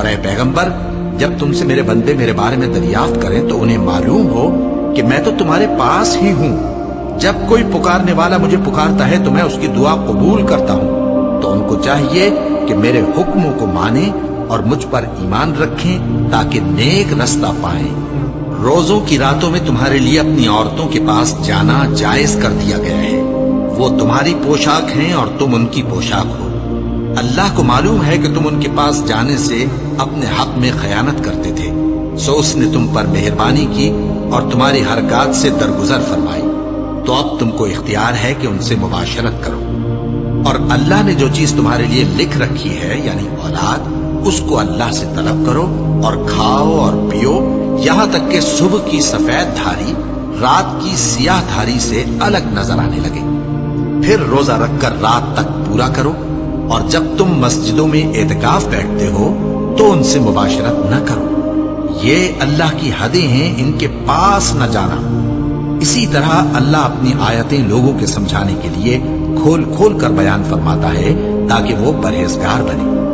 اور اے پیغمبر، جب تم سے میرے بندے میرے بارے میں دریافت کریں تو انہیں معلوم ہو کہ میں تو تمہارے پاس ہی ہوں۔ جب کوئی پکارنے والا مجھے پکارتا ہے تو میں اس کی دعا قبول کرتا ہوں۔ تو ان کو چاہیے کہ میرے حکموں کو مانیں اور مجھ پر ایمان رکھیں تاکہ نیک رستہ پائیں۔ روزوں کی راتوں میں تمہارے لیے اپنی عورتوں کے پاس جانا جائز کر دیا گیا ہے۔ وہ تمہاری پوشاک ہیں اور تم ان کی پوشاک ہو۔ اللہ کو معلوم ہے کہ تم ان کے پاس جانے سے اپنے حق میں خیانت کرتے تھے، سو اس نے تم پر مہربانی کی اور تمہاری حرکات سے درگزر فرمائی۔ تو اب تم کو اختیار ہے کہ ان سے مباشرت کرو، اور اللہ نے جو چیز تمہارے لیے لکھ رکھی ہے یعنی اولاد، اس کو اللہ سے طلب کرو اور کھاؤ اور پیو یہاں تک کہ صبح کی سفید دھاری رات کی سیاہ دھاری سے الگ نظر آنے لگے۔ پھر روزہ رکھ کر رات تک پورا کرو، اور جب تم مسجدوں میں اعتکاف بیٹھتے ہو تو ان سے مباشرت نہ کرو۔ یہ اللہ کی حدیں ہیں، ان کے پاس نہ جانا۔ اسی طرح اللہ اپنی آیتیں لوگوں کے سمجھانے کے لیے کھول کھول کر بیان فرماتا ہے تاکہ وہ پرہیزگار بنے۔